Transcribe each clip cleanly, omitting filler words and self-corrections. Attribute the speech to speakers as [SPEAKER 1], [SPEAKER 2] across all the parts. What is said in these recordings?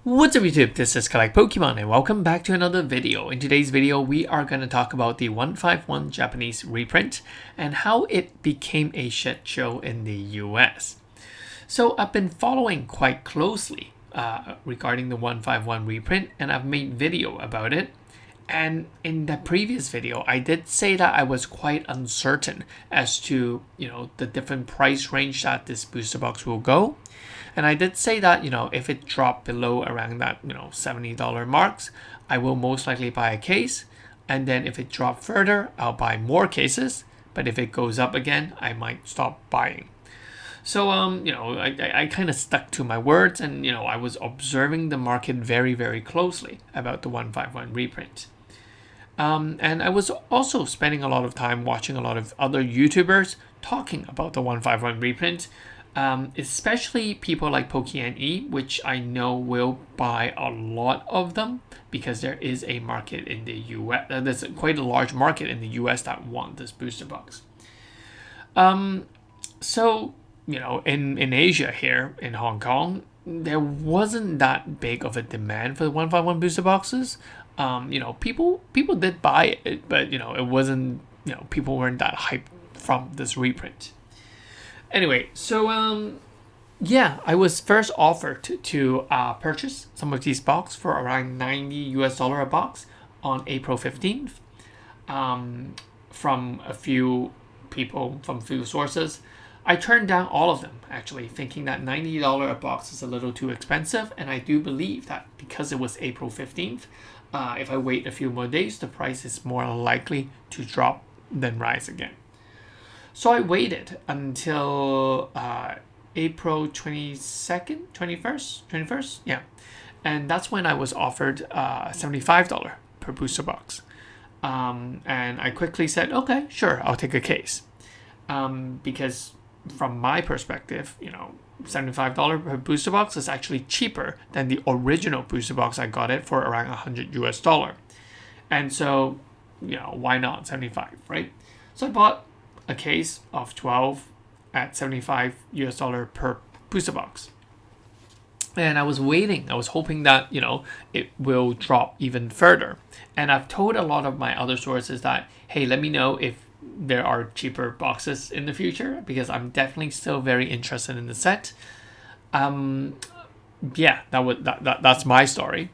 [SPEAKER 1] What's up YouTube, this is Collect Pokemon and welcome back to another video. In today's video, we are going to talk about the 151 Japanese reprint and how it became a shit show in the US. So I've been following quite closely regarding the 151 reprint and I've made video about it. And in the previous video, I did say that I was quite uncertain as to, the different price range that this booster box will go. And I did say that, if it dropped below around that, $70 marks, I will most likely buy a case. And then if it dropped further, I'll buy more cases. But if it goes up again, I might stop buying. So, I kind of stuck to my words and, I was observing the market very, very closely about the 151 reprint. And I was also spending a lot of time watching a lot of other YouTubers talking about the 151 reprint. Especially people like PokeNE, which I know will buy a lot of them because there is a market in the US. There's quite a large market in the US that want this booster box. So, in Asia here, in Hong Kong, there wasn't that big of a demand for the 151 booster boxes. People did buy it, but, it wasn't, people weren't that hyped from this reprint. Anyway, so I was first offered to purchase some of these boxes for around $90 a box on April 15th from a few people, from a few sources. I turned down all of them, actually, thinking that $90 a box is a little too expensive, and I do believe that because it was April 15th, if I wait a few more days, the price is more likely to drop than rise again. So I waited until April 22nd, 21st, yeah. And that's when I was offered $75 per booster box. And I quickly said, okay, sure, I'll take a case. Because from my perspective, $75 per booster box is actually cheaper than the original booster box I got it for around $100. And so, why not 75, right? So I bought a case of 12 at $75 per booster box. And I was waiting. I was hoping that, it will drop even further. And I've told a lot of my other sources that, hey, let me know if there are cheaper boxes in the future because I'm definitely still very interested in the set. That's my story.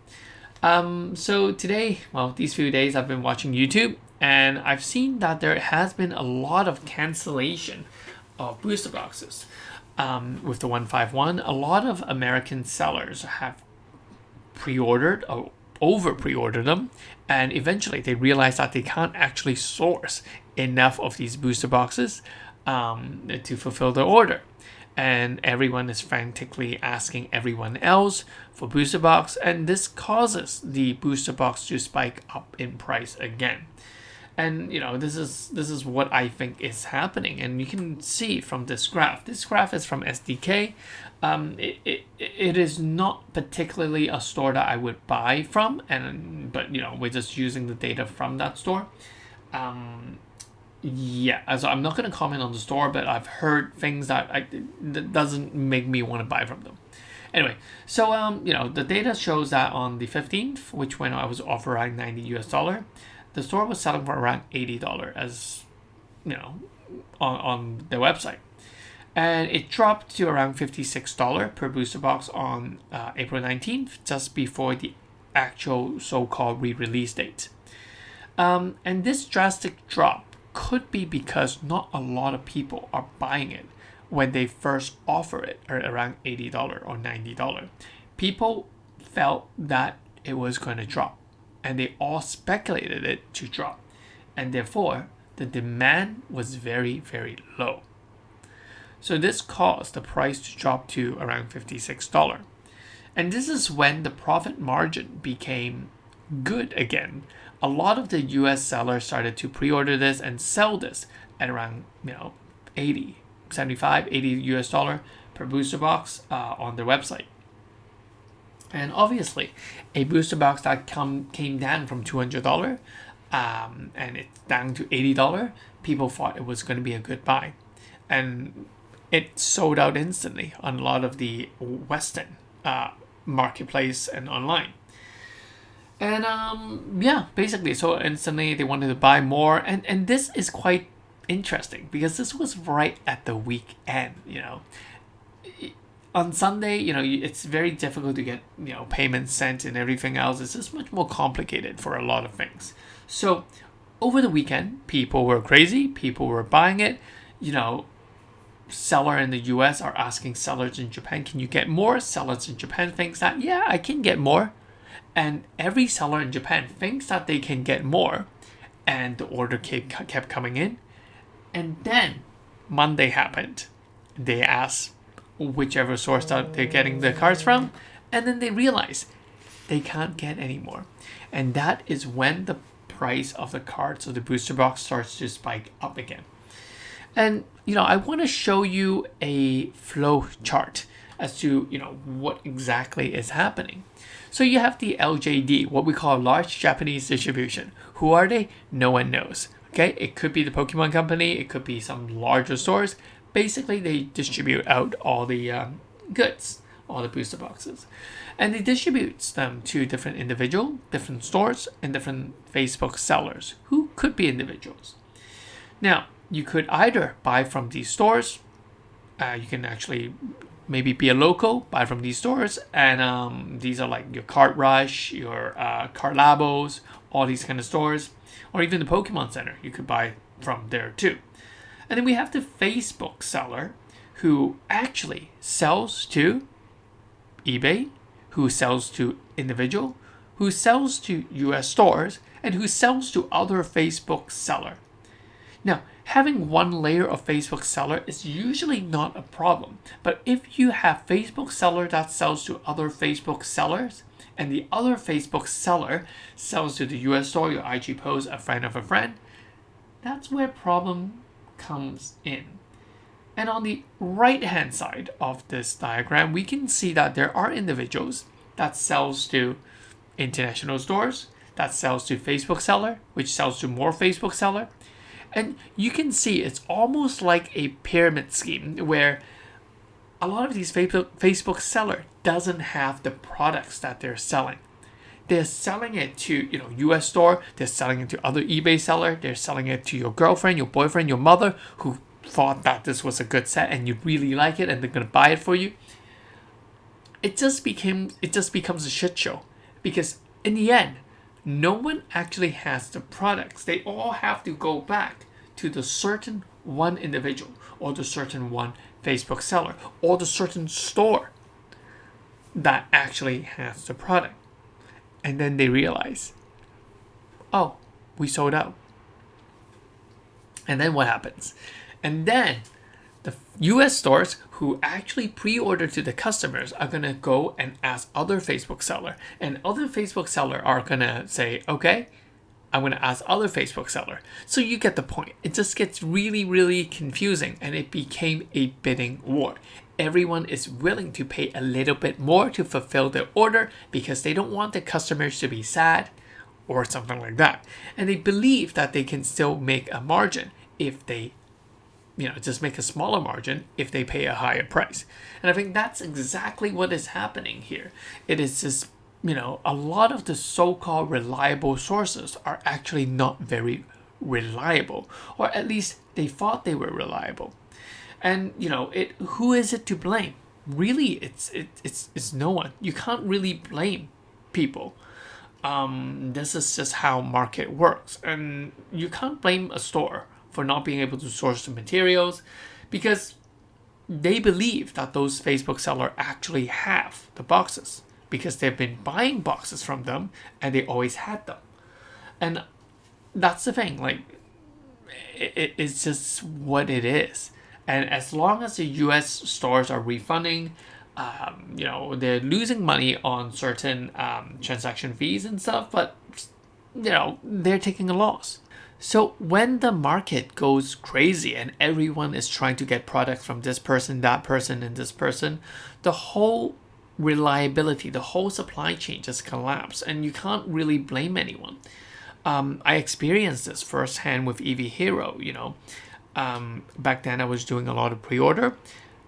[SPEAKER 1] So today, these few days I've been watching YouTube and I've seen that there has been a lot of cancellation of booster boxes. With the 151, a lot of American sellers have pre-ordered or over pre-ordered them, and eventually they realize that they can't actually source enough of these booster boxes to fulfill their order. And everyone is frantically asking everyone else for booster box, and this causes the booster box to spike up in price again. And this is what I think is happening, and you can see from this graph. This graph is from SDK. It is not particularly a store that I would buy from, but we're just using the data from that store. So I'm not going to comment on the store, but I've heard things that doesn't make me want to buy from them. Anyway, so the data shows that on the 15th, which when I was offered around $90, the store was selling for around $80 as on their website. And it dropped to around $56 per booster box on April 19th, just before the actual so-called re-release date. And this drastic drop could be because not a lot of people are buying it when they first offer it at around $80 or $90. People felt that it was going to drop, and they all speculated it to drop. And therefore, the demand was very, very low. So this caused the price to drop to around $56. And this is when the profit margin became good again. A lot of the US sellers started to pre-order this and sell this at around, $80, $75, $80 per booster box on their website. And obviously, a booster box that came down from $200 and it's down to $80, people thought it was going to be a good buy. And it sold out instantly on a lot of the Western marketplace and online. And yeah, basically, so instantly they wanted to buy more, and this is quite interesting because this was right at the weekend. On Sunday, it's very difficult to get payments sent and everything else. It's just much more complicated for a lot of things. So over the weekend, people were crazy. People were buying it. Seller in the US are asking sellers in Japan, can you get more? Sellers in Japan thinks that, yeah, I can get more. And every seller in Japan thinks that they can get more. And the order kept coming in. And then Monday happened. They asked whichever source that they're getting the cards from. And then they realize they can't get any more. And that is when the price of the cards of the booster box starts to spike up again. And, I want to show you a flow chart as to, what exactly is happening. So you have the LJD, what we call large Japanese distribution. Who are they? No one knows. Okay, it could be the Pokemon Company. It could be some larger stores. Basically, they distribute out all the goods, all the booster boxes. And they distribute them to different different stores, and different Facebook sellers, who could be individuals. Now, you could either buy from these stores. You can actually maybe be a local, buy from these stores. And these are like your Card Rush, your Card Labos, all these kind of stores. Or even the Pokemon Center, you could buy from there too. And then we have the Facebook seller who actually sells to eBay, who sells to individual, who sells to US stores, and who sells to other Facebook seller. Now, having one layer of Facebook seller is usually not a problem. But if you have Facebook seller that sells to other Facebook sellers, and the other Facebook seller sells to the US store, your IG post, a friend of a friend, that's where problem comes in. And on the right hand side of this diagram, we can see that there are individuals that sells to international stores, that sells to Facebook seller, which sells to more Facebook seller. And you can see it's almost like a pyramid scheme where a lot of these Facebook seller doesn't have the products that they're selling. They're selling it to US store, they're selling it to other eBay seller, they're selling it to your girlfriend, your boyfriend, your mother who thought that this was a good set and you really like it and they're gonna buy it for you. It just becomes a shit show because in the end, no one actually has the products. They all have to go back to the certain one individual or the certain one Facebook seller or the certain store that actually has the product. And then they realize, oh, we sold out. And then what happens? And then the US stores who actually pre-order to the customers are going to go and ask other Facebook seller. And other Facebook seller are going to say, okay, I'm going to ask other Facebook seller. So you get the point. It just gets really, really confusing. And it became a bidding war. Everyone is willing to pay a little bit more to fulfill their order because they don't want the customers to be sad or something like that. And they believe that they can still make a margin if they just make a smaller margin if they pay a higher price. And I think that's exactly what is happening here. It is just, a lot of the so-called reliable sources are actually not very reliable, or at least they thought they were reliable. And, who is it to blame? Really, it's no one. You can't really blame people. This is just how market works. And you can't blame a store for not being able to source the materials because they believe that those Facebook sellers actually have the boxes because they've been buying boxes from them and they always had them. And that's the thing, it's just what it is. And as long as the US stores are refunding, they're losing money on certain transaction fees and stuff, but they're taking a loss. So when the market goes crazy and everyone is trying to get products from this person, that person, and this person, the whole reliability, the whole supply chain just collapses and you can't really blame anyone. I experienced this firsthand with EV Hero, back then I was doing a lot of pre-order.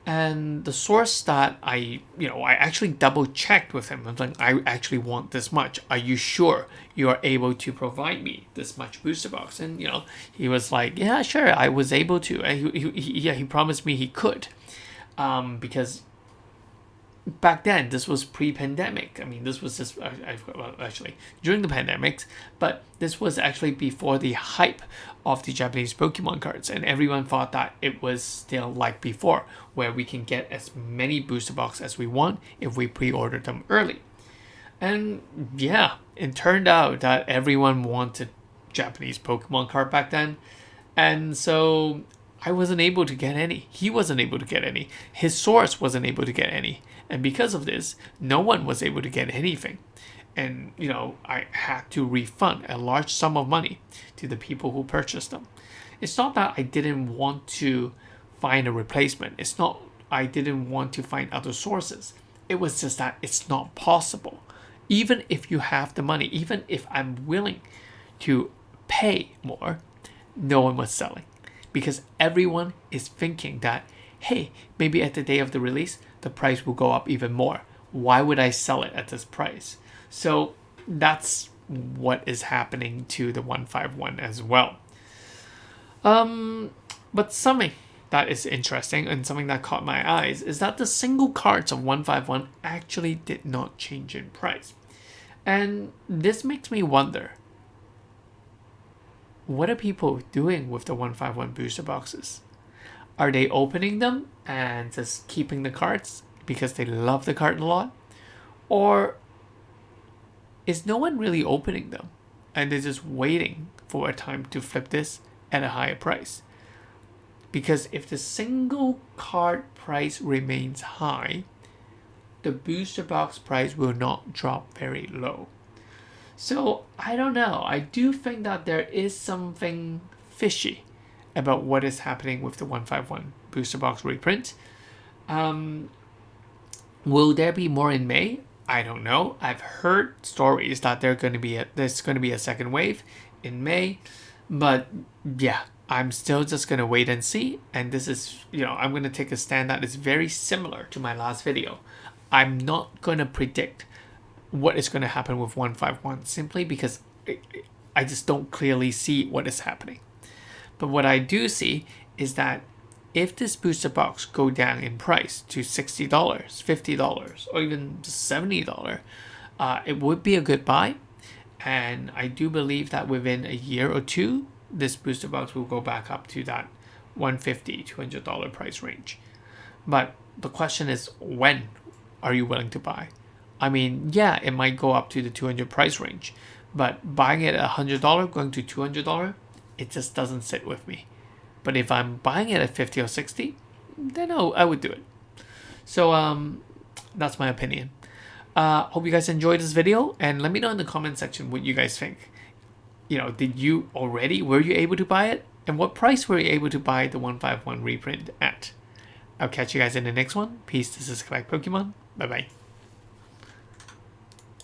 [SPEAKER 1] And the source that I actually double checked with him. I'm like, I actually want this much. Are you sure you are able to provide me this much booster box? And he was like, yeah, sure, I was able to. And he promised me he could, because back then this was pre-pandemic. I mean, this was just actually during the pandemics, but this was actually before the hype of the Japanese Pokemon cards, and everyone thought that it was still like before, where we can get as many booster box as we want if we pre-order them early. And yeah, it turned out that everyone wanted Japanese Pokemon card back then, and so I wasn't able to get any. He wasn't able to get any. His source wasn't able to get any. And because of this, no one was able to get anything. And, I had to refund a large sum of money to the people who purchased them. It's not that I didn't want to find a replacement. It's not I didn't want to find other sources. It was just that it's not possible. Even if you have the money, even if I'm willing to pay more, no one was selling. Because everyone is thinking that, hey, maybe at the day of the release, the price will go up even more. Why would I sell it at this price? So that's what is happening to the 151 as well. But something that is interesting and something that caught my eyes is that the single cards of 151 actually did not change in price. And this makes me wonder, what are people doing with the 151 booster boxes? Are they opening them and just keeping the cards because they love the card a lot? Or is no one really opening them and they're just waiting for a time to flip this at a higher price? Because if the single card price remains high, the booster box price will not drop very low. So I don't know. I do think that there is something fishy about what is happening with the 151 booster box reprint. Will there be more in May? I don't know. I've heard stories that there's going to be a second wave in May, but yeah, I'm still just going to wait and see. And this is, I'm going to take a stand that is very similar to my last video. I'm not going to predict what is going to happen with 151 simply because I just don't clearly see what is happening. But what I do see is that if this booster box go down in price to $60, $50, or even $70, it would be a good buy. And I do believe that within a year or two, this booster box will go back up to that $150, $200 price range. But the question is, when are you willing to buy? I mean, yeah, it might go up to the $200 price range, but buying it at $100, going to $200, it just doesn't sit with me. But if I'm buying it at 50 or 60, then I would do it. So that's my opinion. Hope you guys enjoyed this video, and let me know in the comment section what you guys think. Were you able to buy it? And what price were you able to buy the 151 reprint at? I'll catch you guys in the next one. Peace, this is Collect Pokemon. Bye bye.